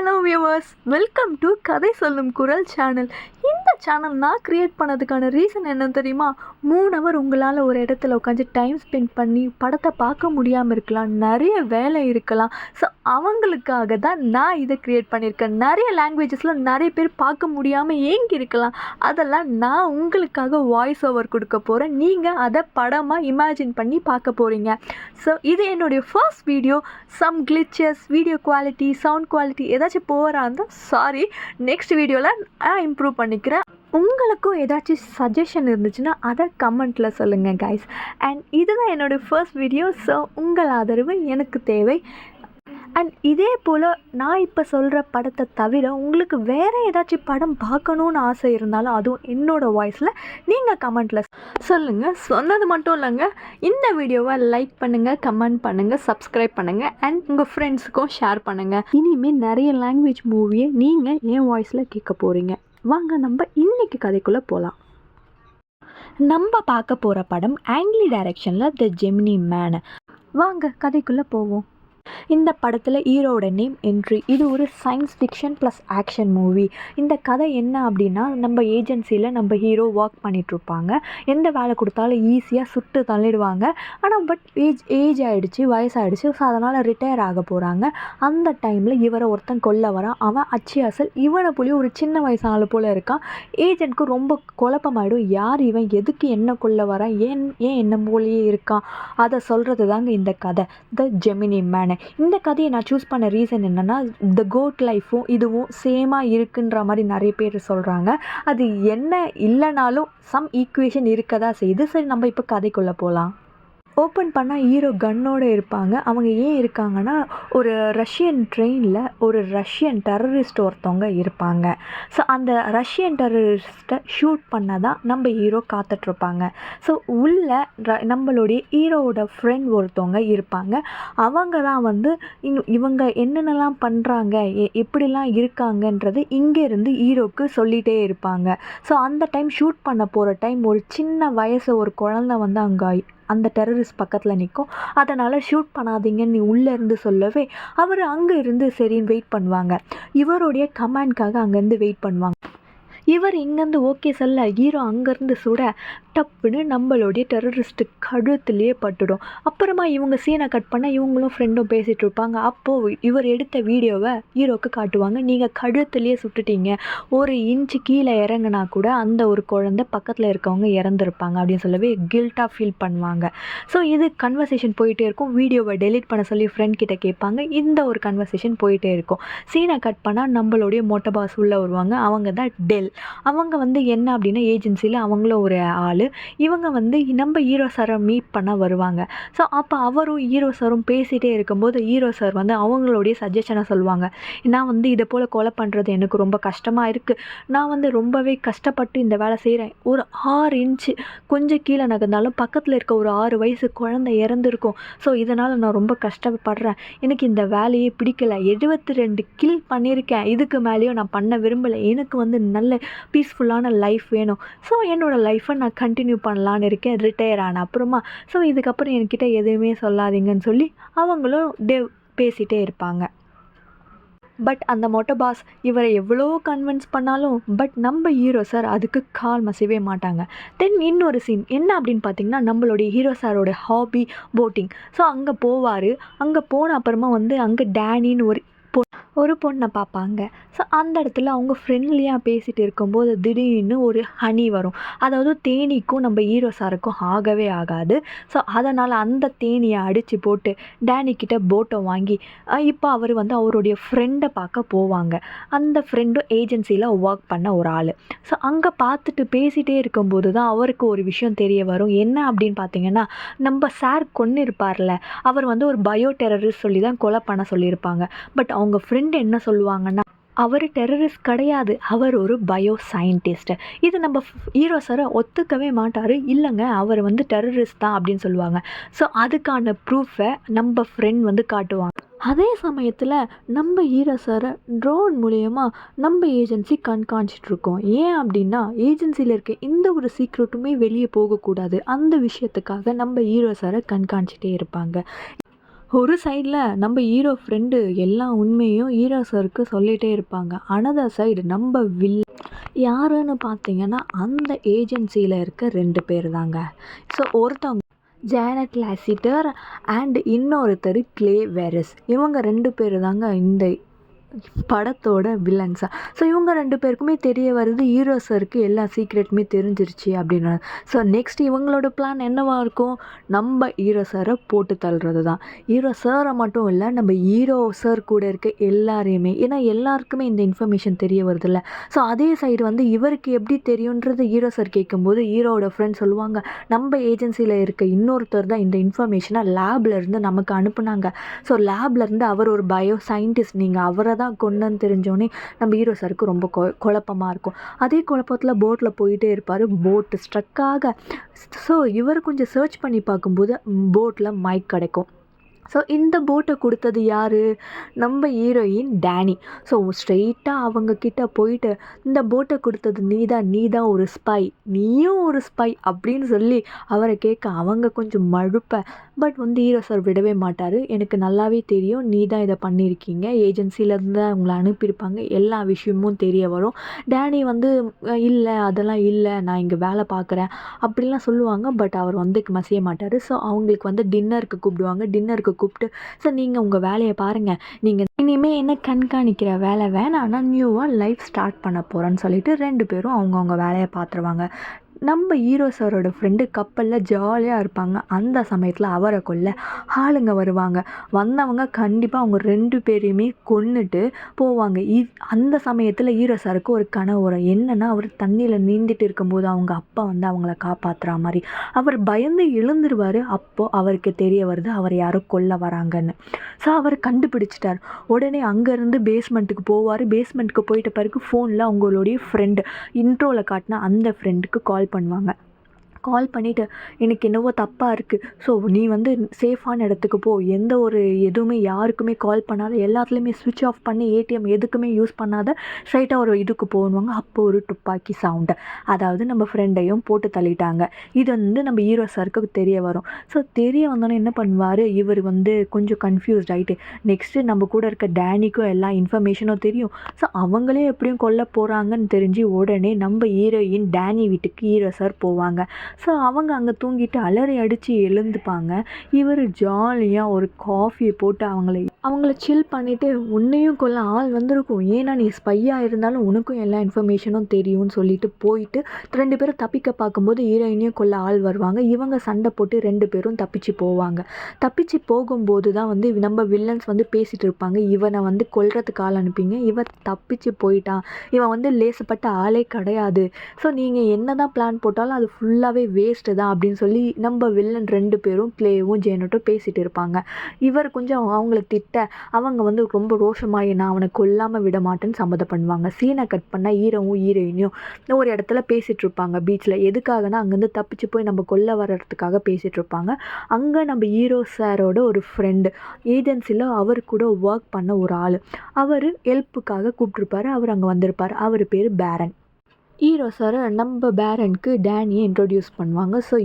Hello viewers, welcome to கதை சொல்லும் குரல் சேனல். இந்த சேனல் நான் க்ரியேட் பண்ணதுக்கான ரீசன் என்னன்னு தெரியுமா? 3 ஹவர் உங்களால் ஒரு இடத்துல உட்காந்து டைம் ஸ்பெண்ட் பண்ணி படத்தை பார்க்க முடியாமல் இருக்கலாம், நிறைய வேலை இருக்கலாம். ஸோ அவங்களுக்காக தான் நான் இதை க்ரியேட் பண்ணியிருக்கேன். நிறைய லாங்குவேஜஸில் நிறைய பேர் பார்க்க முடியாமல் ஏங்கி இருக்கலாம். அதெல்லாம் நான் உங்களுக்காக வாய்ஸ் ஓவர் கொடுக்க போகிறேன். நீங்கள் அதை படமாக இமேஜின் பண்ணி பார்க்க போகிறீங்க. ஸோ இது என்னுடைய first video. Some glitches, video quality, sound quality ஏதாச்சும் போகிறா இருந்தால் சாரி. நெக்ஸ்ட் வீடியோவில் நான் இம்ப்ரூவ் பண்ணிக்கிறேன். உங்களுக்கும் ஏதாச்சும் சஜஷன் இருந்துச்சுன்னா அதை கமெண்ட்டில் சொல்லுங்கள் கைஸ். அண்ட் இதுதான் என்னோடய ஃபர்ஸ்ட் வீடியோ. ஸோ உங்கள் ஆதரவு எனக்கு தேவை. அண்ட் இதே போல் நான் இப்போ சொல்கிற படத்தை தவிர உங்களுக்கு வேறு ஏதாச்சும் படம் பார்க்கணுன்னு ஆசை இருந்தாலும் அதுவும் என்னோடய வாய்ஸில் நீங்கள் கமெண்ட்டில் சொல்லுங்கள். சொன்னது மட்டும் இல்லைங்க, இந்த வீடியோவை லைக் பண்ணுங்கள், கமெண்ட் பண்ணுங்கள், சப்ஸ்கிரைப் பண்ணுங்கள் அண்ட் உங்கள் ஃப்ரெண்ட்ஸுக்கும் ஷேர் பண்ணுங்கள். இனிமேல் நிறைய லாங்குவேஜ் மூவியை நீங்கள் என் வாய்ஸில் கேட்க போகிறீங்க. வாங்க நம்ம இன்றைக்கி கதைக்குள்ளே போகலாம். நம்ம பார்க்க போகிற படம் ஆங்லி டைரக்ஷனில் த ஜெமினி மேன். வாங்க கதைக்குள்ளே போவோம். இந்த படத்தில் ஹீரோட நேம் என்ட்ரி. இது ஒரு science fiction plus action movie. இந்த கதை என்ன அப்படின்னா, நம்ம ஏஜென்சியில் நம்ம ஹீரோ ஒர்க் பண்ணிகிட்ருப்பாங்க. எந்த வேலை கொடுத்தாலும் ஈஸியாக சுட்டு தள்ளிடுவாங்க. ஆனால் ஏஜ் ஆகிடுச்சு, வயசாகிடுச்சு. ஸோ அதனால் ரிட்டையர் ஆக போகிறாங்க. அந்த டைமில் இவரை ஒருத்தன் கொல்ல வரான். அவன் அச்சு அசல் இவனை போய் ஒரு சின்ன வயசான போல் இருக்கான். ஏஜென்ட்க்கு ரொம்ப குழப்பமாயிடும். யார் இவன், எதுக்கு என்ன கொல்ல வரான், ஏன் என்ன போலேயே இருக்கான், அதை சொல்கிறது தாங்க இந்த கதை, த ஜெமினி மேன். இந்த கதையை நான் சூஸ் பண்ண ரீசன் என்னென்னா, த கோட் லைஃப்பும் இதுவும் சேமாக இருக்குன்ற மாதிரி நிறைய பேர் சொல்கிறாங்க. அது என்ன இல்லைனாலும் சம் ஈக்குவேஷன் இருக்க தான் செய்யுது. சரி, நம்ம இப்போ கதைக்குள்ளே போகலாம். ஓப்பன் பண்ணால் ஹீரோ கன்னோடு இருப்பாங்க. அவங்க ஏன் இருக்காங்கன்னா, ஒரு ரஷ்யன் ட்ரெயினில் ஒரு ரஷ்யன் டெரரிஸ்ட் ஒருத்தவங்க இருப்பாங்க. ஸோ அந்த ரஷ்யன் டெரரிஸ்ட்டை ஷூட் பண்ண தான் நம்ம ஹீரோ காத்துட்ருப்பாங்க. ஸோ உள்ள நம்மளுடைய ஹீரோவோட ஃப்ரெண்ட் ஒருத்தவங்க இருப்பாங்க. அவங்க தான் வந்து இவங்க என்னென்னலாம் பண்ணுறாங்க, எப்படிலாம் இருக்காங்கன்றது இங்கேருந்து ஹீரோக்கு சொல்லிகிட்டே இருப்பாங்க. ஸோ அந்த டைம் ஷூட் பண்ண போகிற டைம் ஒரு சின்ன வயசு ஒரு குழந்தை வந்து அங்கே அந்த டெரரிஸ்ட் பக்கத்தில் நிற்கும். அதனால் ஷூட் பண்ணாதீங்கன்னு நீ உள்ளே இருந்து சொல்லவே அவர் அங்கே இருந்து சரின்னு வெயிட் பண்ணுவாங்க. இவருடைய கமாண்ட்காக அங்கேருந்து வெயிட் பண்ணுவாங்க. இவர் இங்கேருந்து ஓகே சொல்ல ஹீரோ அங்கேருந்து சுட டப்புன்னு நம்மளுடைய டெரரிஸ்ட்டு கழுத்துலேயே பட்டுடும். அப்புறமா இவங்க சீனை கட் பண்ண இவங்களும் ஃப்ரெண்டும் பேசிகிட்டு இருப்பாங்க. அப்போது இவர் எடுத்த வீடியோவை ஹீரோக்கு காட்டுவாங்க. நீங்கள் கழுத்துலேயே சுட்டுட்டீங்க, ஒரு இன்ச்சு கீழே இறங்குனா கூட அந்த ஒரு குழந்தை பக்கத்தில் இருக்கவங்க இறந்துருப்பாங்க அப்படின்னு சொல்லவே கில்ட்டாக ஃபீல் பண்ணுவாங்க. ஸோ இது கன்வர்சேஷன் போயிட்டே இருக்கும். வீடியோவை டெலீட் பண்ண சொல்லி ஃப்ரெண்ட் கிட்ட கேட்பாங்க. இந்த ஒரு கன்வர்சேஷன் போயிட்டே இருக்கும். சீனை கட் பண்ணால் நம்மளுடைய மொட்டை பாஸ் உள்ளே வருவாங்க. அவங்க தான் டெல். அவங்க வந்து என்ன அப்படின்னா, ஏஜென்சியில் அவங்களும் ஒரு ஆள். இவங்க வந்து நம்ம ஹீரோ சாரை மீட் பண்ண வருவாங்க. ஸோ அப்போ அவரும் ஹீரோ சாரும் பேசிகிட்டே இருக்கும்போது ஹீரோ சார் வந்து அவங்களுடைய சஜஷனை சொல்லுவாங்க. நான் வந்து இதை போல் கொலை பண்ணுறது எனக்கு ரொம்ப கஷ்டமாக இருக்குது. நான் வந்து ரொம்பவே கஷ்டப்பட்டு இந்த வேலை செய்கிறேன். ஒரு 6 இன்ச்சு கொஞ்சம் கீழே நகர்ந்தாலும் பக்கத்தில் இருக்க ஒரு 6 வயசு குழந்தை இறந்துருக்கும். ஸோ இதனால் நான் ரொம்ப கஷ்டப்படுறேன். எனக்கு இந்த வேலையே பிடிக்கலை. 72 கில் பண்ணியிருக்கேன். இதுக்கு மேலேயும் நான் பண்ண விரும்பலை. எனக்கு வந்து நல்ல பீஸ்ஃபுல்லான லைஃப் வேணும். ஸோ என்னோடய லைஃப்பை நான் கண்டினியூ பண்ணலான்னு இருக்கேன் ரிட்டையர் ஆன அப்புறமா. ஸோ இதுக்கப்புறம் என்கிட்ட எதுவுமே சொல்லாதீங்கன்னு சொல்லி அவங்களும் பேசிகிட்டே இருப்பாங்க. பட் அந்த மொட்டை பாஸ் இவரை எவ்வளோ கன்வின்ஸ் பண்ணாலும் நம்ம ஹீரோ சார் அதுக்கு கால் மசிவே மாட்டாங்க. தென் இன்னொரு சீன் என்ன அப்படின்னு பார்த்தீங்கன்னா, நம்மளுடைய ஹீரோ சாரோட ஹாபி போட்டிங். ஸோ அங்கே போவார். அங்கே போன அப்புறமா வந்து அங்கே டேனின்னு ஒரு பொண்ணை பார்ப்பாங்க. ஸோ அந்த இடத்துல அவங்க ஃப்ரெண்ட்லியாக பேசிகிட்டு இருக்கும்போது திடீர்னு ஒரு ஹனி வரும். அதாவது தேனீக்கும் நம்ம ஹீரோ சாருக்கும் ஆகவே ஆகாது. ஸோ அதனால் அந்த தேனியை அடித்து போட்டு டேனிக்கிட்ட போட்டை வாங்கி இப்போ அவர் வந்து அவருடைய ஃப்ரெண்டை பார்க்க போவாங்க. அந்த ஃப்ரெண்டும் ஏஜென்சியில் ஒர்க் பண்ண ஒரு ஆள். ஸோ அங்கே பார்த்துட்டு பேசிகிட்டே இருக்கும்போது தான் அவருக்கு ஒரு விஷயம் தெரிய வரும். என்ன அப்படின்னு பார்த்தீங்கன்னா, நம்ம சார் கொன்று இருப்பார்ல, அவர் வந்து ஒரு பயோ டெரரிஸ்ட் சொல்லி தான் கொலை பண்ண சொல்லியிருப்பாங்க. பட் அவங்க ஃப்ரெண்ட் என்ன சொல்லுவாங்கன்னா, அவர் டெரரிஸ்ட் கிடையாது, அவர் ஒரு பயோ சயின்டிஸ்ட். இது நம்ம ஹீரோ சாரை ஒத்துக்கவே மாட்டார். இல்லைங்க, அவர் வந்து டெரரிஸ்ட் தான் அப்படின்னு சொல்லுவாங்க. ஸோ அதுக்கான ப்ரூஃபை நம்ம ஃப்ரெண்ட் வந்து காட்டுவாங்க. அதே சமயத்தில் நம்ம ஹீரோ சாரை ட்ரோன் மூலயமா நம்ம ஏஜென்சி கண்காணிச்சிட்ருக்கோம். ஏன் அப்படின்னா, ஏஜென்சியில் இருக்க எந்த ஒரு சீக்ரெட்டுமே வெளியே போகக்கூடாது. அந்த விஷயத்துக்காக நம்ம ஹீரோ சாரை கண்காணிச்சிட்டே இருப்பாங்க. ஒரு சைடில் நம்ம ஹீரோ ஃப்ரெண்டு எல்லா உண்மையும் ஹீரோ சாருக்கு சொல்லிகிட்டே இருப்பாங்க. அனதர் சைடு நம்ம யாருன்னு பார்த்தீங்கன்னா அந்த ஏஜென்சியில் இருக்க 2 பேர் தாங்க. ஸோ ஒருத்தவங்க ஜேனட் லாசிட்டர் அண்ட் இன்னொருத்தர் கிளே வேரஸ். இவங்க 2 பேர் தாங்க இந்த படத்தோட வில்லன்ஸா. ஸோ இவங்க 2 பேருக்குமே தெரிய வருது ஹீரோ சாருக்கு எல்லா சீக்ரெட்டுமே தெரிஞ்சிருச்சு அப்படின்னு. ஸோ நெக்ஸ்ட் இவங்களோட பிளான் என்னவா இருக்கும்? நம்ம ஹீரோ சாரை போட்டு தள்ளுறது தான். ஹீரோ சாரை மட்டும் இல்லை, நம்ம ஹீரோ சார் கூட இருக்க எல்லாரையுமே. ஏன்னா எல்லாருக்குமே இந்த இன்ஃபர்மேஷன் தெரிய வருதுல்ல. ஸோ அதே சைடு வந்து இவருக்கு எப்படி தெரியுன்றது ஹீரோ சார் கேட்கும்போது ஹீரோவோட ஃப்ரெண்ட் சொல்லுவாங்க, நம்ம ஏஜென்சியில் இருக்க இன்னொருத்தர் தான் இந்த இன்ஃபர்மேஷனை லேப்லேருந்து நமக்கு அனுப்புனாங்க. ஸோ லேப்லேருந்து அவர் ஒரு பயோ சயின்டிஸ்ட், நீங்கள் அவரை தான் கொண்டுன்னு தெரிஞ்சோடனே நம்ம ஹீரோ சாருக்கு ரொம்ப குழப்பமாக இருக்கும். அதே குழப்பத்தில் போட்டில் போயிட்டே இருப்பார். போட்டு ஸ்ட்ரக் ஆக ஸோ இவர் கொஞ்சம் சர்ச் பண்ணி பார்க்கும்போது போட்டில் மைக் கிடைக்கும். ஸோ இந்த போட்டை கொடுத்தது யார்? நம்ம ஹீரோயின் டேனி. ஸோ ஸ்ட்ரெயிட்டாக அவங்கக்கிட்ட போயிட்டு இந்த போட்டை கொடுத்தது நீ தான் ஒரு ஸ்பை, நீயும் ஒரு ஸ்பை அப்படின்னு சொல்லி அவரை கேட்க அவங்க கொஞ்சம் மழுப்ப. பட் வந்து ஹீரோ சார் விடவே மாட்டார். எனக்கு நல்லாவே தெரியும் நீ தான் இதை பண்ணியிருக்கீங்க, ஏஜென்சிலேருந்து தான் உங்களை அனுப்பியிருப்பாங்க, எல்லா விஷயமும் தெரிய வரும். டேனி வந்து இல்லை அதெல்லாம் இல்லை, நான் இங்கே வேலை பார்க்குறேன் அப்படிலாம் சொல்லுவாங்க. பட் அவர் வந்து மசிய மாட்டார். ஸோ அவங்களுக்கு வந்து டின்னருக்கு கூப்பிடுவாங்க. டின்னருக்கு கூப்பிட்டு சார் நீங்கள் உங்கள் வேலையை பாருங்கள், நீங்கள் இனிமேல் என்ன கண்காணிக்கிற வேலை வேணாம், நான் நியூவாக லைஃப் ஸ்டார்ட் பண்ண போகிறேன்னு சொல்லிட்டு 2 பேரும் அவங்கவுங்க வேலையை பார்த்துருவாங்க. நம்ம ஹீரோ சாரோட ஃப்ரெண்டு கப்பலில் ஜாலியாக இருப்பாங்க. அந்த சமயத்தில் அவரை கொல்ல ஆளுங்க வருவாங்க. வந்தவங்க கண்டிப்பாக அவங்க 2 பேரையுமே கொன்னுட்டு போவாங்க. அந்த சமயத்தில் ஹீரோ சாருக்கு ஒரு கனவு வரும். என்னென்னா அவர் தண்ணியில் நீந்திட்டு இருக்கும்போது அவங்க அப்பா வந்து அவங்கள காப்பாற்றுற மாதிரி. அவர் பயந்து எழுந்துருவார். அப்போது அவருக்கு தெரிய வருது அவர் யாரோ கொல்ல வராங்கன்னு. ஸோ அவர் கண்டுபிடிச்சிட்டார். உடனே அங்கேருந்து பேஸ்மெண்ட்டுக்கு போவார். பேஸ்மெண்ட்டுக்கு போயிட்ட பிறகு ஃபோனில் அவங்களுடைய ஃப்ரெண்டு இன்ட்ரோவில் காட்டினா அந்த ஃப்ரெண்டுக்கு கால் பண்ணுவாங்க. கால் பண்ணிவிட்டு எனக்கு என்னவோ தப்பாக இருக்குது, ஸோ நீ வந்து சேஃபான இடத்துக்கு போ, எந்த ஒரு எதுவுமே யாருக்குமே கால் பண்ணாத, எல்லாத்துலேயுமே ஸ்விட்ச் ஆஃப் பண்ணி ஏடிஎம் எதுக்குமே யூஸ் பண்ணாத, ஸ்ட்ரைட்டாக ஒரு இதுக்கு போடுவாங்க. அப்போ ஒரு துப்பாக்கி சவுண்டு, அதாவது நம்ம ஃப்ரெண்டையும் போட்டு தள்ளிட்டாங்க. இது வந்து நம்ம ஹீரோ சாருக்கு தெரிய வரும். ஸோ தெரிய வந்தோன்னே என்ன பண்ணுவார், இவர் வந்து கொஞ்சம் கன்ஃபியூஸ்ட் ஆகிட்டு நெக்ஸ்ட்டு நம்ம கூட இருக்க டேனிக்கும் எல்லா இன்ஃபர்மேஷனும் தெரியும். ஸோ அவங்களே எப்படியும் கொல்ல போகிறாங்கன்னு தெரிஞ்சு உடனே நம்ம ஹீரோயின் டேனி வீட்டுக்கு ஹீரோ சார் போவாங்க. ஸோ அவங்க அங்கே தூங்கிட்டு அலறி அடித்து எழுந்துப்பாங்க. இவர் ஜாலியாக ஒரு காஃபியை போட்டு அவங்கள சில் பண்ணிவிட்டு உன்னையும் கொல்ல ஆள் வந்திருக்கும், ஏன்னா நீ ஸ்பையாக இருந்தாலும் உனக்கும் எல்லா இன்ஃபர்மேஷனும் தெரியும்னு சொல்லிட்டு போயிட்டு 2 பேரும் தப்பிக்க பார்க்கும்போது ஹீரோயினையும் கொல்ல ஆள் வருவாங்க. இவங்க சண்டை போட்டு 2 பேரும் தப்பிச்சு போவாங்க. தப்பிச்சு போகும்போது தான் வந்து நம்ம வில்லன்ஸ் வந்து பேசிகிட்டு இருப்பாங்க, இவனை வந்து கொல்றதுக்கு ஆள் அனுப்பிங்க, இவன் தப்பிச்சு போயிட்டான், இவன் வந்து லேசப்பட்ட ஆளே கிடையாது, ஸோ நீங்கள் என்ன தான் பிளான் போட்டாலும் அது ஃபுல்லாகவே வேஸ்ட்டு தான் அப்படின்னு சொல்லி நம்ம வில்லன் 2 பேரும் கிளேவும் ஜேனட்டும் பேசிகிட்டு இருப்பாங்க. இவர் கொஞ்சம் அவங்கள திட்ட அவங்க வந்து ரொம்ப ரோஷமாகி நான் அவனை கொல்லாமல் விட மாட்டேன்னு சம்மதம் பண்ணுவாங்க. சீனை கட் பண்ணால் ஹீரோவும் ஹீரோயினியும் ஒரு இடத்துல பேசிகிட்டு இருப்பாங்க பீச்சில். எதுக்காகனா அங்கேருந்து தப்பிச்சு போய் நம்ம கொல்ல வர்றதுக்காக பேசிகிட்டு இருப்பாங்க. அங்கே நம்ம ஹீரோ சாரோட ஒரு ஃப்ரெண்டு ஏஜென்சியில் அவர் கூட ஒர்க் பண்ண ஒரு ஆள், அவர் ஹெல்ப்புக்காக கூப்பிட்ருப்பாரு. அவர் அங்கே வந்திருப்பார். அவர் பேர் பேரன். ஹீரோ சார் நம்ம பேரனுக்கு டேனியை இன்ட்ரொடியூஸ் பண்ணுவாங்க. ஸோ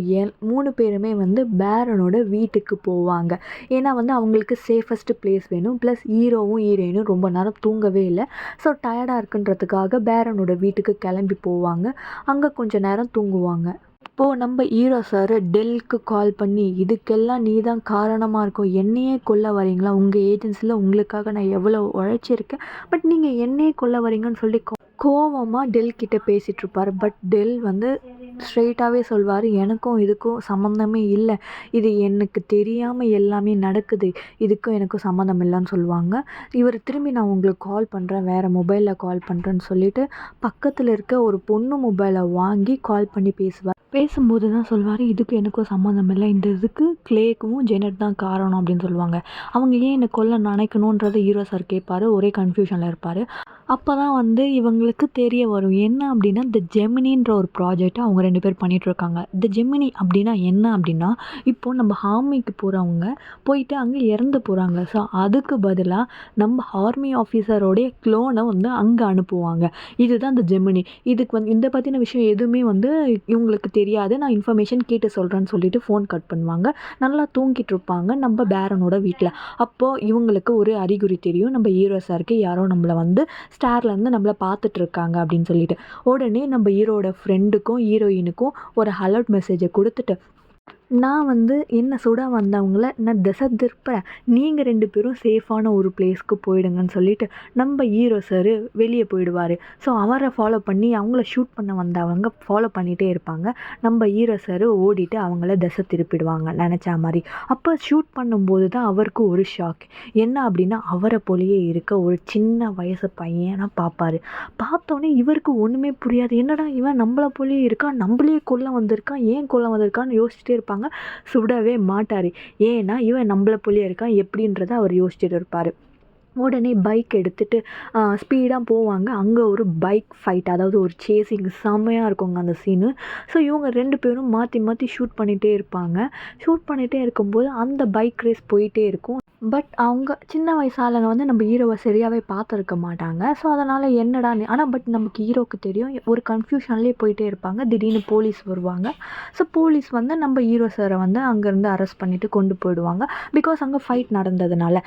3 பேருமே வந்து பேரனோட வீட்டுக்கு போவாங்க. ஏன்னா வந்து அவங்களுக்கு சேஃபஸ்ட்டு பிளேஸ் வேணும். ப்ளஸ் ஹீரோவும் ஹீரோயினும் ரொம்ப நேரம் தூங்கவே இல்லை. ஸோ டயர்டாக இருக்குன்றதுக்காக பேரனோட வீட்டுக்கு கிளம்பி போவாங்க. அங்கே கொஞ்சம் நேரம் தூங்குவாங்க. இப்போது நம்ம ஹீரோ சார் டெல்க்கு கால் பண்ணி இதுக்கெல்லாம் நீ தான் காரணமாக இருக்கும், என்னையே கொல்ல வரீங்களா, உங்கள் ஏஜென்சியில் உங்களுக்காக நான் எவ்வளோ உழைச்சிருக்கேன், பட் நீங்கள் என்னையே கொல்ல வரீங்கன்னு சொல்லி கோவமாக டெல் கிட்ட பேசிகிட்ருப்பார். பட் டெல் வந்து ஸ்ட்ரெயிட்டாகவே சொல்வார், எனக்கும் இதுக்கும் சம்மந்தமே இல்லை, இது எனக்கு தெரியாமல் எல்லாமே நடக்குது, இதுக்கும் எனக்கும் சம்மந்தம் இல்லைன்னு சொல்லுவாங்க. இவர் திரும்பி நான் உங்களுக்கு கால் பண்ணுறேன், வேறு மொபைலில் கால் பண்ணுறேன்னு சொல்லிவிட்டு பக்கத்தில் இருக்க ஒரு பொண்ணு மொபைலை வாங்கி கால் பண்ணி பேசுவார். பேசும்போது தான் சொல்வார், இதுக்கும் எனக்கும் சம்மந்தம் இல்லை, இந்த இதுக்கு கிளேக்கும் ஜெனட் தான் காரணம் அப்படின்னு சொல்லுவாங்க. அவங்க ஏன் என்னை கொல்ல நினைக்கணுன்றதை ஹீரோ சார் கேட்பார். ஒரே கன்ஃபியூஷனில் இருப்பார். அப்போ தான் வந்து இவங்களுக்கு தெரிய வரும். என்ன அப்படின்னா, இந்த ஜெமினின்ற ஒரு ப்ராஜெக்ட்ட அவங்க 2 பேர் பண்ணிகிட்ருக்காங்க. இந்த ஜெமினி அப்படின்னா என்ன அப்படின்னா, இப்போது நம்ம ஆர்மிக்கு போகிறவங்க போயிட்டு அங்கே இறந்து போகிறாங்க. ஸோ அதுக்கு பதிலா நம்ம ஆர்மி ஆஃபீஸரோடைய க்ளோனை வந்து அங்கே அனுப்புவாங்க. இதுதான் இந்த ஜெமினி. இதுக்கு வந்து இதை பற்றின விஷயம் எதுவுமே வந்து இவங்களுக்கு தெரியாது. நான் இன்ஃபர்மேஷன் கேட்டு சொல்கிறேன்னு சொல்லிட்டு ஃபோன் கட் பண்ணுவாங்க. நல்லா தூங்கிட்டு இருப்பாங்க நம்ம பேரனோட வீட்டில். அப்போது இவங்களுக்கு ஒரு அறிகுறி தெரியும். நம்ம ஹீரோ சாருக்கு யாரோ நம்மளை வந்து ஸ்டார்லேருந்து நம்மளை பார்த்துட்ருக்காங்க அப்படின்னு சொல்லிட்டு. உடனே நம்ம ஹீரோட ஃப்ரெண்டுக்கும் ஹீரோயினுக்கும் ஒரு அலர்ட் மெசேஜை கொடுத்துட்டு, நான் வந்து என்ன சுட வந்தவங்கள நான் திசை திருப்புறேன். நீங்கள் 2 பேரும் சேஃபான ஒரு பிளேஸ்க்கு போயிடுங்கன்னு சொல்லிட்டு நம்ம ஹீரோ சார் வெளியே போயிடுவார். ஸோ அவரை ஃபாலோ பண்ணி அவங்கள ஷூட் பண்ண வந்தவங்க ஃபாலோ பண்ணிகிட்டே இருப்பாங்க. நம்ம ஹீரோ சார் ஓடிட்டு அவங்கள திசை திருப்பிடுவாங்க நினச்சா மாதிரி. அப்போ ஷூட் பண்ணும்போது தான் அவருக்கு ஒரு ஷாக். என்ன அப்படின்னா, அவரை போலயே இருக்க ஒரு சின்ன வயசு பையனை பார்ப்பார். பார்த்தோன்னே இவருக்கு ஒன்றுமே புரியாது. என்னடா இவன் நம்மளை போலயே இருக்கான், நம்மளே கொல்ல வந்திருக்கான், ஏன் கொல்ல வந்திருக்கான்னு யோசிச்சுட்டே இருப்பாங்க. சுடவே மாட்டார். ஏன்னா இவன் நம்மளை போலயே இருக்கான் எப்படின்றத அவர் யோசிச்சுட்டு இருப்பார். உடனே பைக் எடுத்துகிட்டு ஸ்பீடாக போவாங்க. அங்கே ஒரு பைக் ஃபைட், அதாவது ஒரு சேசிங் செம்மையாக இருக்குங்க அந்த சீனு. ஸோ இவங்க 2 பேரும் மாற்றி மாற்றி ஷூட் பண்ணிகிட்டே இருப்பாங்க. ஷூட் பண்ணிகிட்டே இருக்கும்போது அந்த பைக் ரேஸ் போயிட்டே இருக்கும். பட் அவங்க சின்ன வயசு ஆளுங்க வந்து நம்ம ஹீரோவை சரியாகவே பார்த்துருக்க மாட்டாங்க. ஸோ அதனால் என்னடான்னு பட் நமக்கு ஹீரோவுக்கு தெரியும். ஒரு கன்ஃபியூஷன்லேயே போயிட்டே இருப்பாங்க. திடீர்னு போலீஸ் வருவாங்க. ஸோ போலீஸ் வந்து நம்ம ஹீரோ சாரை வந்து அங்கேருந்து அரெஸ்ட் பண்ணிவிட்டு கொண்டு போயிடுவாங்க. பிகாஸ் அங்கே ஃபைட் நடந்ததுனால.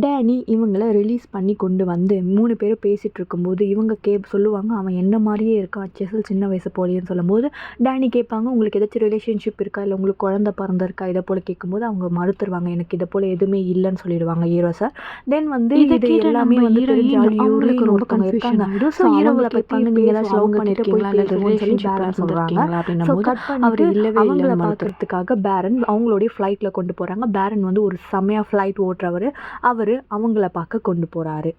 டேனி இவங்கள ரிலீஸ் பண்ணி கொண்டு வந்து 3 பேரும் பேசிகிட்டு இருக்கும்போது இவங்க சொல்லுவாங்க, அவன் என்ன மாதிரியே இருக்கான், செசில் சின்ன வயசு போலேன்னு சொல்லும்போது டேனி கேட்பாங்க, உங்களுக்கு ஏதாச்சும் ரிலேஷன்ஷிப் இருக்கா, இல்லை உங்களுக்கு குழந்தை பிறந்திருக்கா, இதை போல் கேட்கும்போது அவங்க மறுத்துருவாங்க. எனக்கு இதை போல் எதுவுமே இல்லைன்னு சொல்லிடுவாங்க ஹீரோ சார். தென் வந்து இது எல்லாமே வந்து அவங்களுக்கு ரொம்ப கன்ஃபியூஷன் ஆகிடும். ஸோ ஹீரோவை கேட்பாங்க, நீங்கள் ஏதாச்சும் லவ் பண்ணியிருக்கீங்களா, இல்லை ரிலேஷன்ஷிப் பேரன் சொல்கிறாங்க அப்படின்னா கட் பண்ணி அவர் இல்லவே அவங்கள பார்க்கறதுக்காக பேரன் அவங்களுடைய ஃப்ளைட்டில் கொண்டு போகிறாங்க. பேரன் வந்து ஒரு செம்மையாக ஃப்ளைட் ஓட்டுறவர். அவங்கள பார்க்க கொண்டு போகிறாரு.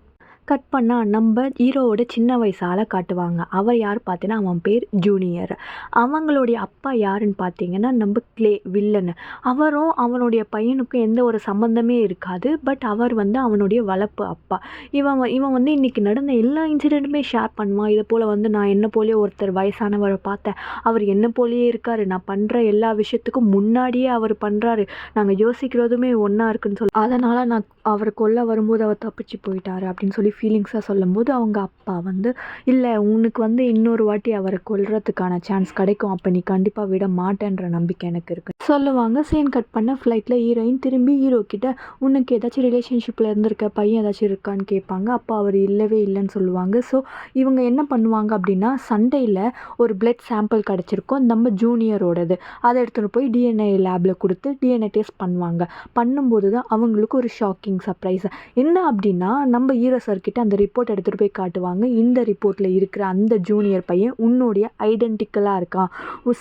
கட் பண்ணால் நம்ம ஹீரோவோட சின்ன வயசு ஆளை காட்டுவாங்க. அவர் யார் பார்த்தீங்கன்னா, அவன் பேர் ஜூனியர். அவங்களுடைய அப்பா யாருன்னு பார்த்தீங்கன்னா நம்ம கிளே வில்லன். அவரும் அவனுடைய பையனுக்கும் எந்த ஒரு சம்மந்தமே இருக்காது. பட் அவர் வந்து அவனுடைய வளர்ப்பு அப்பா. இவன் வந்து இன்றைக்கி நடந்த எல்லா இன்சிடெண்ட்டுமே ஷேர் பண்ணுவான். இதை போல் வந்து நான் என்ன போலே ஒருத்தர் வயசானவரை பார்த்தேன், அவர் என்ன போலேயே இருக்கார், நான் பண்ணுற எல்லா விஷயத்துக்கும் முன்னாடியே அவர் பண்ணுறாரு, நாங்கள் யோசிக்கிறதுமே ஒன்றா இருக்குன்னு சொல்லி, அதனால் நான் அவரை கொல்ல வரும்போது அவர் தப்பிச்சு போயிட்டாரு அப்படின்னு சொல்லி ஃபீலிங்ஸாக சொல்லும்போது அவங்க அப்பா வந்து, இல்லை உனக்கு வந்து இன்னொரு வாட்டி அவரை கொல்றதுக்கான சான்ஸ் கிடைக்கும், அப்போ நீ கண்டிப்பாக விட மாட்டேன்ற நம்பிக்கை எனக்கு இருக்குது சொல்லுவாங்க. சீன் கட் பண்ண ஃப்ளைட்டில் ஹீரோயின் திரும்பி ஹீரோ கிட்ட, உனக்கு ஏதாச்சும் ரிலேஷன்ஷிப்பில் இருந்திருக்க பையன் ஏதாச்சும் இருக்கான்னு கேட்பாங்க. அப்போ அவர் இல்லவே இல்லைன்னு சொல்லுவாங்க. ஸோ இவங்க என்ன பண்ணுவாங்க அப்படின்னா, சண்டேயில் ஒரு பிளட் சாம்பிள் கிடச்சிருக்கும் நம்ம ஜூனியரோடது. அதை எடுத்துகிட்டு போய் டிஎன்ஏ லேபில் கொடுத்து டிஎன்ஏ டெஸ்ட் பண்ணுவாங்க. பண்ணும்போது தான் அவங்களுக்கு ஒரு ஷாக்கிங் சர்ப்ரைஸ். என்ன அப்படின்னா, நம்ம ஹீரோ சார்கிட்ட அந்த ரிப்போர்ட் எடுத்துகிட்டு போய் காட்டுவாங்க. இந்த ரிப்போர்ட்டில் இருக்கிற அந்த ஜூனியர் பையன் உன்னுடைய ஐடென்டிக்கலாக இருக்கான்,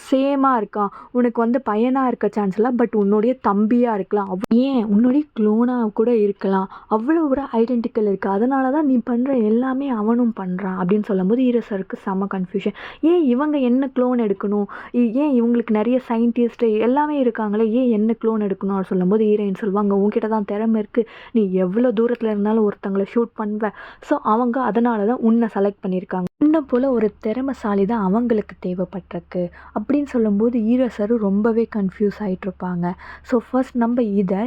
சேமாக இருக்கான், உனக்கு வந்து பையனாக இருக்க சான்ஸ் இல்லை, பட் உன்னுடைய தம்பியாக இருக்கலாம், ஏன் உன்னுடைய க்ளோனாக கூட இருக்கலாம், அவ்வளோ ஒரு ஐடென்டிக்கல் இருக்குது, அதனால தான் நீ பண்ணுற எல்லாமே அவனும் பண்ணுறான் அப்படின்னு சொல்லும்போது ஹீரோ சாருக்கு செம்ம கன்ஃபியூஷன். ஏன் இவங்க என்ன க்ளோன் எடுக்கணும், ஏன் இவங்களுக்கு நிறைய சயின்டிஸ்ட் எல்லாமே இருக்காங்களே, ஏன் என்ன க்ளோன் எடுக்கணும் அப்படின்னு சொல்லும்போது ஹீரோயின் சொல்லுவாங்க, உங்ககிட்ட தான் திறமை இருக்குது, நீ எவ்வளோ தூரத்தில் இருந்தாலும் ஒருத்தங்களை ஷூட் பண்ணுவேன். ஸோ அவங்க அதனால தான் உன்னை செலக்ட் பண்ணியிருக்காங்க. இன்னும் போல் ஒரு திறமைசாலி தான் அவங்களுக்கு தேவைப்பட்டிருக்கு அப்படின்னு சொல்லும்போது ஹீரோ சார் ரொம்பவே கன்ஃபியூஸ் ஆகிட்ருப்பாங்க. ஸோ ஃபர்ஸ்ட் நம்ம இதை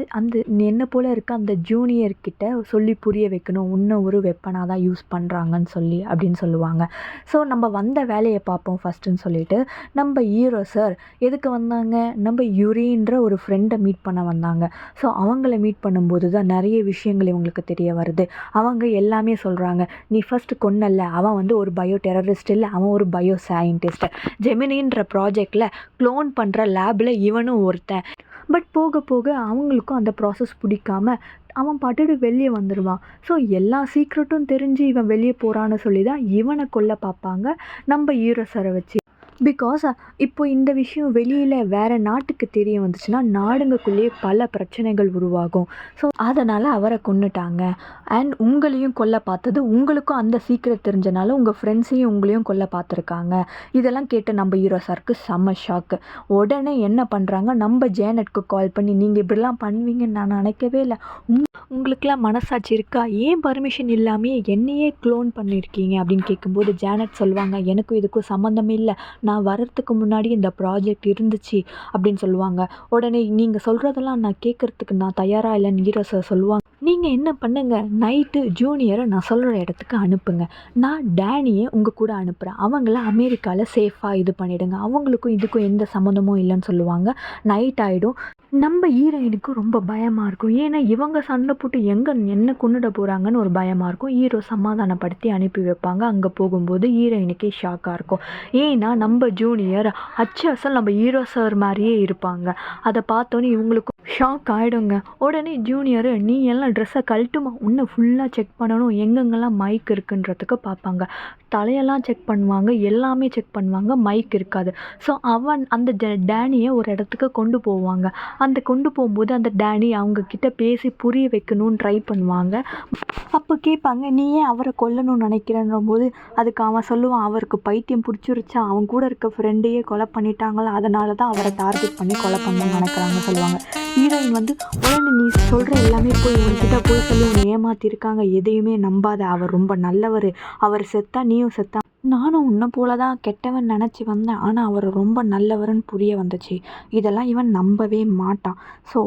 என்ன போல் இருக்க அந்த ஜூனியர்கிட்ட சொல்லி புரிய வைக்கணும், இன்னும் ஒரு வெப்பனாக தான் யூஸ் பண்ணுறாங்கன்னு சொல்லி அப்படின்னு சொல்லுவாங்க. ஸோ நம்ம வந்த வேலையை பார்ப்போம் ஃபஸ்ட்டுன்னு சொல்லிட்டு நம்ம ஹீரோ சார் எதுக்கு வந்தாங்க, நம்ம யுரின்ற ஒரு ஃப்ரெண்டை மீட் பண்ண வந்தாங்க. ஸோ அவங்கள மீட் பண்ணும்போது தான் நிறைய விஷயங்கள் இவங்களுக்கு தெரிய வருது. அவங்க எல்லாமே சொல்கிறாங்க, நீ ஃபஸ்ட்டு கொன்னல்ல, அவன் வந்து ஒரு பயோ டெரரிஸ்ட் இல்லை, அவன் ஒரு பயோ சயின்டிஸ்ட், ஜெமினின்ற ப்ராஜெக்டில் க்ளோன் பண்ணுற லேபில் இவனும் ஒருத்தன். பட் போக போக அவங்களுக்கும் அந்த ப்ராசஸ் பிடிக்காம அவன் பாட்டுட்டு வெளியே வந்துடுவான். ஸோ எல்லா சீக்ரெட்டும் தெரிஞ்சு இவன் வெளியே போகிறான்னு சொல்லி தான் இவனை கொல்ல பார்ப்பாங்க நம்ம ஹீரோ சாரை வச்சு. பிகாஸ் இப்போ இந்த விஷயம் வெளியில் வேறு நாட்டுக்கு தெரிய வந்துச்சுன்னா நாடுங்கக்குள்ளேயே பல பிரச்சனைகள் உருவாகும். ஸோ அதனால் அவரை கொன்னுட்டாங்க. அண்ட் உங்களையும் கொல்ல பார்த்தது உங்களுக்கும் அந்த சீக்ரெட் தெரிஞ்சனால உங்கள் ஃப்ரெண்ட்ஸையும் உங்களையும் கொல்ல பார்த்துருக்காங்க. இதெல்லாம் கேட்டு நம்ம ஹீரோ சாருக்கு செம்ம ஷாக்கு. உடனே என்ன பண்ணுறாங்க, நம்ம ஜேனட்க்கு கால் பண்ணி நீங்கள் இப்படிலாம் பண்ணுவீங்கன்னு நான் நினைக்கவே இல்லை, உங்களுக்கெல்லாம் மனசாட்சி இருக்கா, ஏன் பர்மிஷன் இல்லாமையே என்னையே க்ளோன் பண்ணியிருக்கீங்க அப்படின்னு கேட்கும்போது ஜேனட் சொல்லுவாங்க, எனக்கும் இதுக்கும் சம்மந்தமே இல்லை, நான் வர்றதுக்கு முன்னாடி இந்த ப்ராஜெக்ட் இருந்துச்சு அப்படின்னு சொல்லுவாங்க. உடனே நீங்கள் சொல்கிறதெல்லாம் நான் கேட்குறதுக்கு நான் தயாராக இல்லைன்னு ஹீரோ சார் சொல்லுவாங்க. நீங்கள் என்ன பண்ணுங்க, நைட்டு ஜூனியரை நான் சொல்கிற இடத்துக்கு அனுப்புங்க, நான் டேனியை உங்கள் கூட அனுப்புகிறேன், அவங்கள அமெரிக்காவில் சேஃபாக இது பண்ணிவிடுங்க, அவங்களுக்கும் இதுக்கும் எந்த சம்மந்தமும் இல்லைன்னு சொல்லுவாங்க. நைட் ஆகிடும். நம்ம ஹீரோயினுக்கு ரொம்ப பயமாக இருக்கும். ஏன்னா இவங்க சண்டை போட்டு என்ன கொன்னுட போகிறாங்கன்னு ஒரு பயமாக இருக்கும். ஹீரோ சமாதானப்படுத்தி அனுப்பி வைப்பாங்க. அங்கே போகும்போது ஹீரோயினுக்கே ஷாக்காக இருக்கும். ஏன்னா நம்ம ஜூனியர் அச்சல் நம்ம ஹீரோ சார் மாதிரியே இருப்பாங்க. அதை பார்த்தோன்னே இவங்களுக்கும் ஷாக் ஆகிடுங்க. உடனே ஜூனியர், நீ எல்லாம் ட்ரெஸ்ஸை கழட்டுமா, உன்னை ஃபுல்லாக செக் பண்ணணும், எங்கெங்கெல்லாம் மைக் இருக்குன்றதுக்கு பார்ப்பாங்க. தலையெல்லாம் செக் பண்ணுவாங்க, எல்லாமே செக் பண்ணுவாங்க, மைக் இருக்காது. ஸோ அந்த டேனியை ஒரு இடத்துக்கு கொண்டு போவாங்க. அந்த கொண்டு போகும்போது அந்த டேனி அவங்கக்கிட்ட பேசி புரிய வைக்கணும்னு ட்ரை பண்ணுவாங்க. அப்போ கேட்பாங்க, நீ ஏன் அவரை கொல்லணும்னு நினைக்கிறன்ற போது அதுக்கு அவன் சொல்லுவான், அவருக்கு பைத்தியம் பிடிச்சிருச்சா, அவன் கூட இருக்க ஃப்ரெண்டையே கொலை பண்ணிட்டாங்களா, அதனால தான் அவரை டார்கெட் பண்ணி கொலை பண்ணணும்னு நினைக்கிறாங்க சொல்லுவாங்க. ஹீரோயின் உடனே நீ சொல்கிற எல்லாமே போய் உன்கிட்ட போய் சொல்லி உன்னை ஏமாற்றிருக்காங்க, எதையுமே நம்பாத, அவர் ரொம்ப நல்லவர், அவர் செத்தா நீயும் செத்தா, நானும் உன்னை போல தான் கெட்டவன் நினச்சி வந்தேன், ஆனால் அவர் ரொம்ப நல்லவர்னு புரிய வந்துச்சு, இதெல்லாம் இவன் நம்பவே மாட்டான். ஸோ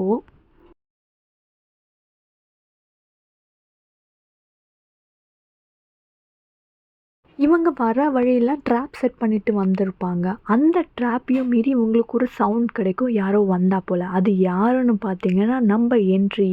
இவங்க வர வழியெல்லாம் ட்ராப் செட் பண்ணிட்டு வந்திருப்பாங்க. அந்த ட்ராப்பையும் மீறி இவங்களுக்கு ஒரு சவுண்ட் கிடைக்கும், யாரோ வந்தா போல். அது யாருன்னு பார்த்தீங்கன்னா நம்ம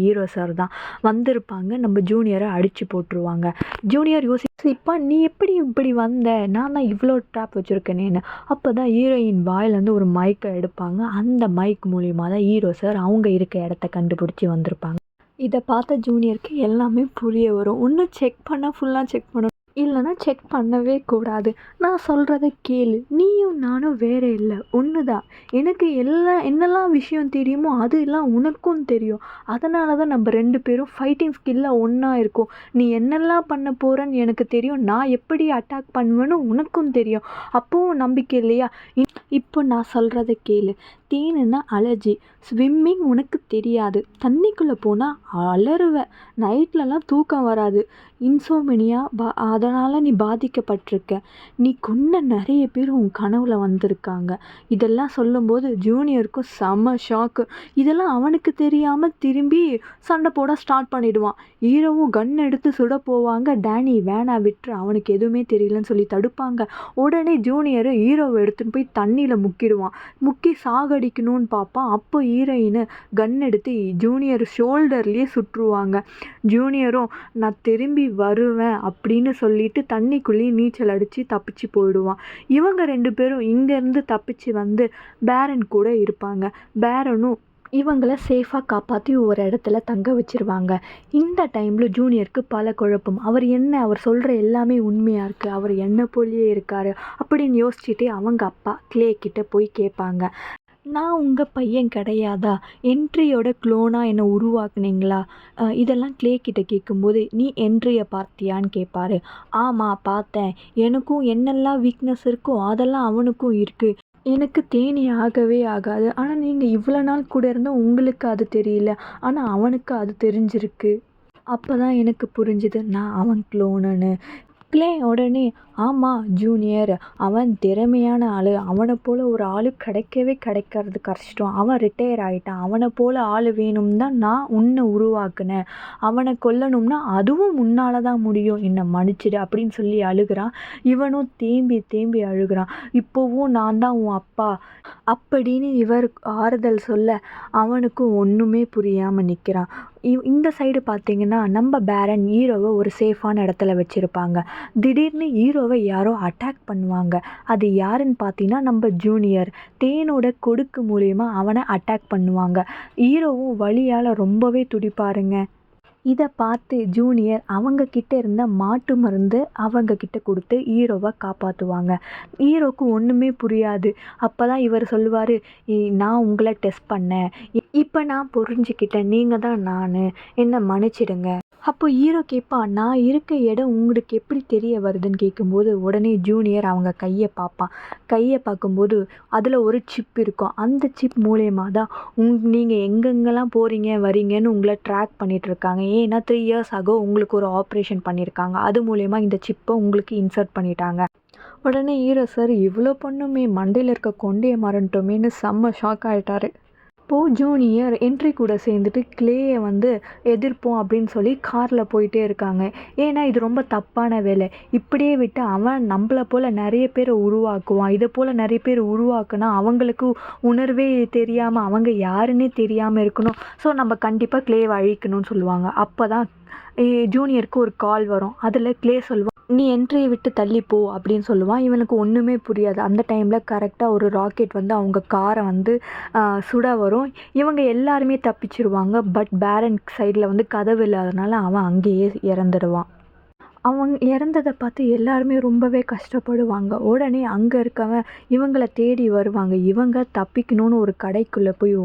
ஹீரோ சார் தான் வந்திருப்பாங்க. நம்ம ஜூனியரை அடித்து போட்டுருவாங்க. ஜூனியர் யோசிப்பா, நீ எப்படி இப்படி வந்த, நான் தான் இவ்வளோ ட்ராப் வச்சுருக்கேனேன்னு. அப்போ தான் ஹீரோயின் வாயிலேருந்து ஒரு மைக்கை எடுப்பாங்க. அந்த மைக் மூலியமாக தான் ஹீரோ சார் அவங்க இருக்க இடத்த கண்டுபிடிச்சி வந்திருப்பாங்க. இதை பார்த்த ஜூனியருக்கு எல்லாமே புரிய வரும். இன்னும் செக் பண்ணால் ஃபுல்லாக செக் பண்ணணும், இல்லைனா செக் பண்ணவே கூடாது. நான் சொல்கிறத கேளு, நீயும் நானும் வேறு இல்லை, ஒன்று தான். எனக்கு என்னெல்லாம் விஷயம் தெரியுமோ அது எல்லாம் உனக்கும் தெரியும். அதனால தான் நம்ம 2 பேரும் ஃபைட்டிங் ஸ்கில்லில் ஒன்றா இருக்கோம். நீ என்னெல்லாம் பண்ண போகிறேன்னு எனக்கு தெரியும், நான் எப்படி அட்டாக் பண்ணுவேன்னு உனக்கும் தெரியும். அப்போவும் நம்பிக்கை இல்லையா? இப்போ நான் சொல்கிறத கேளு. தேனுன்னா அலர்ஜி, ஸ்விம்மிங் உனக்கு தெரியாது, தண்ணிக்குள்ளே போனால் அலறுவ, நைட்லலாம் தூக்கம் வராது, இன்சோமினியா அதனால் நீ பாதிக்கப்பட்டிருக்க, நீ கொன்ன நிறைய பேர் உன் கனவுல வந்திருக்காங்க. இதெல்லாம் சொல்லும்போது ஜூனியருக்கும் செம்ம ஷாக்கு. இதெல்லாம் அவனுக்கு தெரியாமல் திரும்பி சண்டை போட ஸ்டார்ட் பண்ணிடுவான். ஹீரோவும் கன் எடுத்து சுட போவாங்க. டேனி வேணா விட்டுரு, அவனுக்கு எதுவுமே தெரியலன்னு சொல்லி தடுப்பாங்க. உடனே ஜூனியர் ஹீரோவை எடுத்துன்னு போய் தண்ணியில் முக்கிடுவான். முக்கி சாகடிக்கணும்னு பார்ப்பான். அப்போ ஹீரோயின் கன் எடுத்து ஜூனியர் ஷோல்டர்லேயே சுற்றுவாங்க. ஜூனியரும் நான் திரும்பி வருவேன் அப்படின்னு சொல்லிட்டு தண்ணிக்குள்ளேயே நீச்சல் அடித்து தப்பிச்சு போயிடுவான். இவங்க 2 பேரும் இங்கேருந்து தப்பிச்சு வந்து பேரன் கூட இருப்பாங்க. பேரனும் இவங்கள சேஃபாக காப்பாற்றி ஒரு இடத்துல தங்க வச்சிருவாங்க. இந்த டைமில் ஜூனியருக்கு பல குழப்பம். அவர் சொல்கிற எல்லாமே உண்மையாக இருக்குது, அவர் என்ன போலியே இருக்கார் அப்படின்னு யோசிச்சுட்டு அவங்க அப்பா கிளே கிட்ட போய் கேட்பாங்க, நான் உங்கள் பையன் கிடையாதா, என்ட்ரியோட க்ளோனாக என்னை உருவாக்குனீங்களா? இதெல்லாம் கிளே கிட்ட கேட்கும்போது, நீ என்ட்ரியை பார்த்தியான்னு கேட்பாரு. ஆமாம் பார்த்தேன், எனக்கும் என்னெல்லாம் வீக்னஸ் இருக்கோ அதெல்லாம் அவனுக்கும் இருக்குது, எனக்கு தேனி ஆகவே ஆகாது, ஆனால் நீங்கள் இவ்வளோ நாள் கூட இருந்தால் உங்களுக்கு அது தெரியல, ஆனால் அவனுக்கு அது தெரிஞ்சிருக்கு. அப்போ தான் எனக்கு புரிஞ்சுது நான் அவன் க்ளோனுன்னு. கிளே உடனே, ஆமாம் ஜூனியர், அவன் திறமையான ஆள், அவனை போல் ஒரு ஆள் கிடைக்கிறது கஷ்டம், அவன் ரிட்டையர் ஆகிட்டான், அவனை போல் ஆள் வேணும் தான் நான் உன்னை உருவாக்குனேன், அவனை கொல்லணும்னா அதுவும் முன்னால் தான் முடியும், என்னை மன்னிச்சிடு அப்படின்னு சொல்லி அழுகிறான். இவனும் தேம்பி தேம்பி அழுகிறான். இப்போவும் நான் தான் உன் அப்பா அப்படின்னு இவர் ஆறுதல் சொல்ல அவனுக்கும் ஒன்றுமே புரியாமல் நிற்கிறான். இந்த சைடு பார்த்தீங்கன்னா நம்ம பேரன் ஹீரோவை ஒரு சேஃபான இடத்துல வச்சுருப்பாங்க. திடீர்னு ஹீரோவை யாரோ அட்டாக் பண்ணுவாங்க. அது யாருன்னு பார்த்தீங்கன்னா நம்ம ஜூனியர் தேனோட கொடுக்கு மூலியமாக அவனை அட்டாக் பண்ணுவாங்க. ஹீரோவும் வலியால் ரொம்பவே துடிப்பாருங்க. இதை பார்த்து ஜூனியர் அவங்க கிட்ட இருந்த மாட்டு மருந்து அவங்க கிட்ட கொடுத்து ஹீரோவை காப்பாற்றுவாங்க. ஹீரோவுக்கு ஒன்றுமே புரியாது. அப்போ தான் இவர் சொல்லுவார், நான் உங்களை டெஸ்ட் பண்ணேன், இப்போ நான் புரிஞ்சுக்கிட்டேன், நீங்கள் தான் நான், என்னை மன்னிச்சிடுங்க. அப்போ ஹீரோ கேட்பான், நான் இருக்க இடம் உங்களுக்கு எப்படி தெரிய வருதுன்னு கேட்கும்போது உடனே ஜூனியர் அவங்க கையை பார்ப்பான். கையை பார்க்கும்போது அதில் ஒரு சிப் இருக்கும். அந்த சிப் மூலயமா தான் நீங்கள் எங்கெங்கெல்லாம் போகிறீங்க வரீங்கன்னு உங்களை ட்ராக் பண்ணிகிட்ருக்காங்க. ஏன்னா 3 இயர்ஸ் ஆகோ உங்களுக்கு ஒரு ஆப்ரேஷன் பண்ணியிருக்காங்க. அது மூலயமா இந்த சிப்பை உங்களுக்கு இன்சர்ட் பண்ணிட்டாங்க. உடனே ஹீரோ, சார் இவ்வளோ பொண்ணுமே மண்டையில் இருக்க கொண்டையை மறந்துட்டோமேன்னு செம்ம ஷாக் ஆகிட்டாரு. அப்போது ஜூனியர் என்ட்ரி கூட சேர்ந்துட்டு கிளேயை எதிர்ப்போம் அப்படின்னு சொல்லி காரில் போயிட்டே இருக்காங்க. ஏன்னா இது ரொம்ப தப்பான வேலை. இப்படியே விட்டு அவன் நம்மளை போல் நிறைய பேரை உருவாக்குவான். இதை போல் நிறைய பேர் உருவாக்குனா அவங்களுக்கு உணர்வே தெரியாமல் அவங்க யாருன்னே தெரியாமல் இருக்கணும். ஸோ நம்ம கண்டிப்பாக கிளேவை அழிக்கணும்னு சொல்லுவாங்க. அப்போ தான் ஜூனியருக்கு ஒரு கால் வரும். அதில் கிளே சொல்லுவான், நீ என்ட்ரியை விட்டு தள்ளிப்போ அப்படின்னு சொல்லுவான். இவனுக்கு ஒன்றுமே புரியாது. அந்த டைமில் கரெக்டாக ஒரு ராக்கெட் அவங்க காரை சுட வரும். இவங்க எல்லாருமே தப்பிச்சிருவாங்க. பட் பேரன் சைடில் கதவு இல்லாதனால அவன் அங்கேயே இறந்துடுவான். அவங்க இறந்ததை பார்த்து எல்லாருமே ரொம்பவே கஷ்டப்படுவாங்க. உடனே அங்கே இருக்கவன் இவங்களை தேடி வருவாங்க. இவங்க தப்பிக்கணும்னு ஒரு கடைக்குள்ளே போய்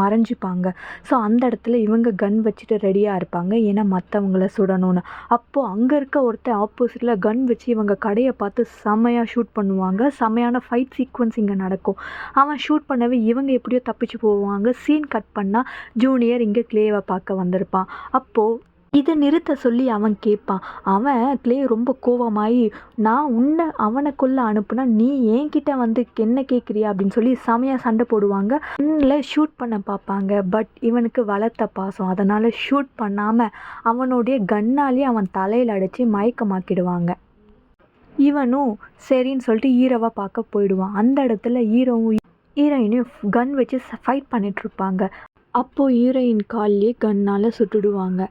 மறைஞ்சிப்பாங்க. ஸோ அந்த இடத்துல இவங்க கன் வச்சுட்டு ரெடியாக இருப்பாங்க. ஏன்னா மற்றவங்கள சுடணும்னு. அப்போது அங்கே இருக்க ஒருத்தன் ஆப்போசிட்டில் கன் வச்சு இவங்க கடையை பார்த்து செம்மையாக ஷூட் பண்ணுவாங்க. செம்மையான ஃபைட் சீக்வன்ஸ் இங்கே நடக்கும். அவன் ஷூட் பண்ணவே இவங்க எப்படியோ தப்பிச்சு போவாங்க. சீன் கட் பண்ணால் ஜூனியர் இங்கே கிளேவை பார்க்க வந்திருப்பான். அப்போது இதை நிறுத்த சொல்லி அவன் கேட்பான். அவன் கிளே ரொம்ப கோவமாகி, நான் அவனை கொல்ல அனுப்புனா நீ என்கிட்ட என்ன கேட்குறியா அப்படின்னு சொல்லி செமையாக சண்டை போடுவாங்க. கண்ணில் ஷூட் பண்ண பார்ப்பாங்க. பட் இவனுக்கு வளர்த்த பாசம், அதனால் ஷூட் பண்ணாமல் அவனுடைய கன்னாலேயே அவன் தலையில் அடித்து மயக்கமாக்கிடுவாங்க. இவனும் சரின்னு சொல்லிட்டு ஹீரோவை பார்க்க போயிடுவான். அந்த இடத்துல ஹீரோயினையும் கன் வச்சு ஃபைட் பண்ணிகிட்ருப்பாங்க. அப்போது ஹீரோயின் கால்லேயே கன்னால் சுட்டுடுவாங்க.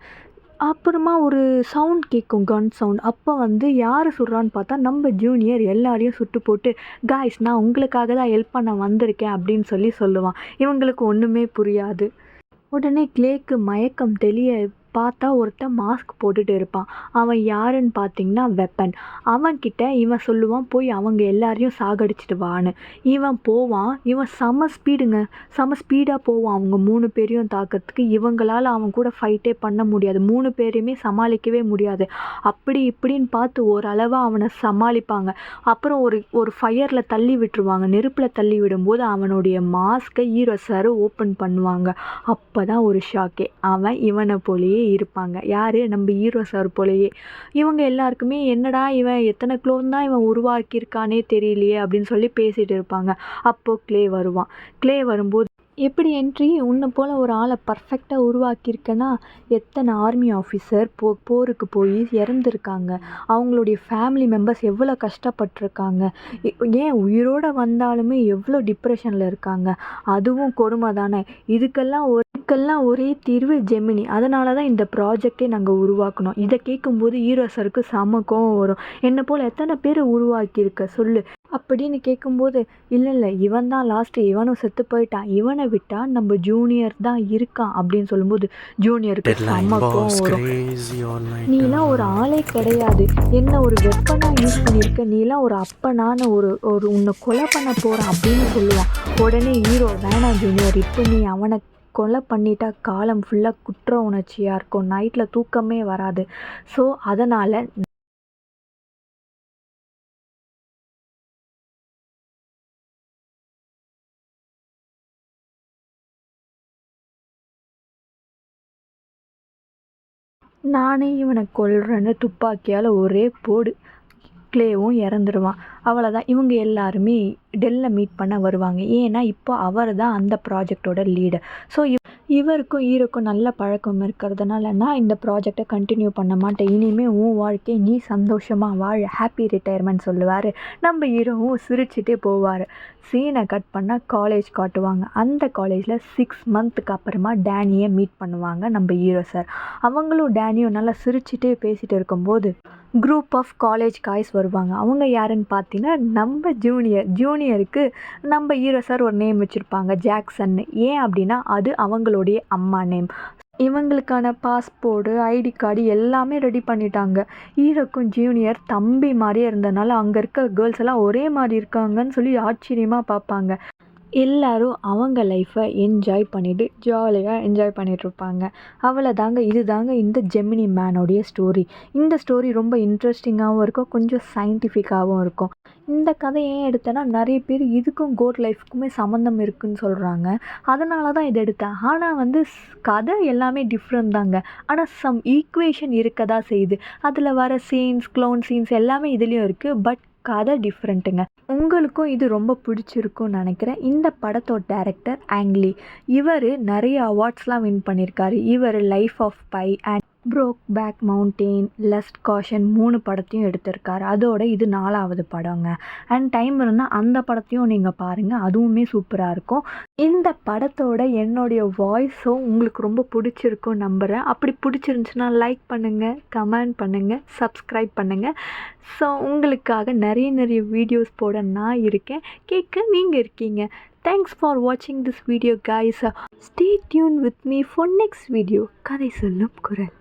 அப்புறமா ஒரு சவுண்ட் கேட்கும், கன் சவுண்ட். அப்போ யார் சுடுறான்னு பார்த்தா நம்ம ஜூனியர் எல்லாரையும் சுட்டு போட்டு, காய்ஸ் நான் உங்களுக்காக தான் ஹெல்ப் பண்ண வந்திருக்கேன் அப்படின்னு சொல்லுவான். இவங்களுக்கு ஒன்றுமே புரியாது. உடனே கிளேக்கு மயக்கம் தெளிய பார்த்தா ஒருத்தன் மாஸ்க் போட்டுட்டு இருப்பான். அவன் யாருன்னு பார்த்தீங்கன்னா வெப்பன். அவன்கிட்ட இவன் சொல்லுவான், போய் அவங்க எல்லாரையும் சாகடிச்சிட்டு வான்னு. இவன் போவான். இவன் செம ஸ்பீடாக போவான் அவங்க 3 பேரையும் தாக்கிறதுக்கு. இவங்களால் அவன் கூட ஃபைட்டே பண்ண முடியாது. 3 பேரையுமே சமாளிக்கவே முடியாது. அப்படி இப்படின்னு பார்த்து ஓரளவாக அவனை சமாளிப்பாங்க. அப்புறம் ஒரு ஃபயரில் தள்ளி விட்டுருவாங்க. நெருப்பில் தள்ளி விடும்போது அவனுடைய மாஸ்கை ஹீரோ சார் ஓப்பன் பண்ணுவாங்க. அப்போ தான் ஒரு ஷாக்கே, அவன் இவனை போலேயே இருப்பாங்க. யார்? நம்ம ஹீரோ சார் போலயே. இவங்க எல்லாருக்குமே என்னடா இவன் எத்தனை க்ளோன் தான் இவன் உருவாக்கியிருக்கானே தெரியலையே அப்படின்னு சொல்லி பேசிகிட்டு இருப்பாங்க. அப்போது கிளே வருவான். கிளே வரும்போது, எப்படி என்ட்ரி, உன்னை போல் ஒரு ஆளை பர்ஃபெக்டாக உருவாக்கியிருக்கேன்னா எத்தனை ஆர்மி ஆஃபீஸர் போருக்கு போய் இறந்துருக்காங்க, அவங்களுடைய ஃபேமிலி மெம்பர்ஸ் எவ்வளோ கஷ்டப்பட்டிருக்காங்க, ஏன் உயிரோடு வந்தாலுமே எவ்வளோ டிப்ரெஷனில் இருக்காங்க, அதுவும் கொடுமை தானே. இதுக்கெல்லாம் ஒரே தீர்வு ஜெமினி. அதனால தான் இந்த ப்ராஜெக்டே நாங்கள் உருவாக்கணும். இதை கேட்கும்போது ஹீரோ சாருக்கு செம கோவம் வரும். என்னை போல் எத்தனை பேர் உருவாக்கியிருக்க சொல்லு அப்படின்னு கேட்கும்போது, இல்லை இவன் தான் லாஸ்ட்டு, இவனும் செத்து போயிட்டான், இவனை விட்டால் நம்ம ஜூனியர் தான் இருக்கான் அப்படின்னு சொல்லும்போது ஜூனியருக்கு செம்ம கோவம் வரும். நீலாம் ஒரு ஆளே கிடையாது, என்ன ஒரு வெப்பனாக யூஸ் பண்ணியிருக்க, நீலாம் ஒரு அப்பனான ஒரு உன்னை கொலை பண்ண போகிறான் அப்படின்னு சொல்லுவான். உடனே ஹீரோ, வேணாம் ஜூனியர், இப்போ நீ அவனை கொலை பண்ணிட்டா காலம் ஃபுல்லாக குற்ற உணர்ச்சியாக இருக்கும், நைட்டில் தூக்கமே வராது. ஸோ அதனால் நானே இவனை கொல்றேன்னு துப்பாக்கியால் ஒரே போடு. கிளேவும் இறந்துருவான். அவ்வளோதான். இவங்க எல்லாருமே டெல்லை மீட் பண்ண வருவாங்க. ஏன்னா இப்போ அவர் தான் அந்த ப்ராஜெக்டோட லீடர். ஸோ இவருக்கும் ஹீரோக்கும் நல்ல பழக்கம் இருக்கிறதுனால, நான் இந்த ப்ராஜெக்டை கண்டினியூ பண்ண மாட்டேன், இனிமேல் உன் வாழ்க்கையை நீ சந்தோஷமாக வாழ, ஹாப்பி ரிட்டையர்மெண்ட் சொல்லுவார். நம்ம ஹீரோவும் சிரிச்சுட்டே போவார். சீனை கட் பண்ணால் காலேஜ் காட்டுவாங்க. அந்த காலேஜில் 6 மந்த்துக்கு அப்புறமா டேனியை மீட் பண்ணுவாங்க நம்ம ஹீரோ சார். அவங்களும் டேனியும் நல்லா சிரிச்சுட்டே பேசிகிட்டு இருக்கும்போது குரூப் ஆஃப் காலேஜ் காய்ஸ் வருவாங்க. அவங்க யாருன்னு பார்த்தீங்கன்னா நம்ம ஜூனியருக்கு நம்ம ஹீரோ சார் ஒரு நேம் வச்சுருப்பாங்க, ஜாக்சன். ஏன் அப்படின்னா அது அவங்களுடைய அம்மா நேம். இவங்களுக்கான பாஸ்போர்டு, ஐடி கார்டு எல்லாமே ரெடி பண்ணிட்டாங்க. ஹீரோக்கும் ஜூனியர் தம்பி மாதிரியே இருந்தனால அங்கே இருக்க கேர்ள்ஸ் எல்லாம் ஒரே மாதிரி இருக்காங்கன்னு சொல்லி ஆச்சரியமாக பார்ப்பாங்க. எல்லாரும் அவங்க லைஃப்பை என்ஜாய் பண்ணிவிட்டு ஜாலியாக என்ஜாய் பண்ணிகிட்ருப்பாங்க. அவ்வளோதாங்க, இதுதாங்க இந்த ஜெமினி மேனோடைய ஸ்டோரி. இந்த ஸ்டோரி ரொம்ப இன்ட்ரெஸ்டிங்காகவும் இருக்கும், கொஞ்சம் சயின்டிஃபிக்காகவும் இருக்கும். இந்த கதை ஏன் எடுத்தேன்னா, நிறைய பேர் இதுக்கும் கோட் லைஃப்க்குமே சம்மந்தம் இருக்குதுன்னு சொல்கிறாங்க. அதனால தான் இதை எடுத்தேன். ஆனால் வந்து கதை எல்லாமே டிஃப்ரெண்ட் தாங்க. ஆனால் சம் ஈக்குவேஷன் இருக்க தான் செய்யுது. அதில் வர சீன்ஸ், க்ளோன் சீன்ஸ் எல்லாமே இதுலேயும் இருக்குது. பட் கதை டிஃப்ரெண்ட்டுங்க. உங்களுக்கும் இது ரொம்ப பிடிச்சிருக்கும்னு நினைக்கிறேன். இந்த படத்தோட டைரக்டர் ஆங்லி. இவர் நிறைய அவார்ட்ஸ்லாம் வின் பண்ணியிருக்காரு. இவர் Life of Pi and Brokeback Mountain, Lust Caution 3 படத்தையும் எடுத்திருக்காரு. அதோட இது 4வது படங்க. அண்ட் டைம் இருந்தால் அந்த படத்தையும் நீங்கள் பாருங்கள், அதுவுமே சூப்பராக இருக்கும். இந்த படத்தோட என்னுடைய வாய்ஸும் உங்களுக்கு ரொம்ப பிடிச்சிருக்கும் நம்புகிறேன். அப்படி பிடிச்சிருந்துச்சுன்னா லைக் பண்ணுங்கள், கமெண்ட் பண்ணுங்கள், சப்ஸ்கிரைப் பண்ணுங்கள். ஸோ உங்களுக்காக நிறைய வீடியோஸ் போட நான் இருக்கேன், கேட்க நீங்கள் இருக்கீங்க. தேங்க்ஸ் ஃபார் வாட்சிங் this video guys. Stay tuned with me for next video. கதை சொல்லும் குரல்.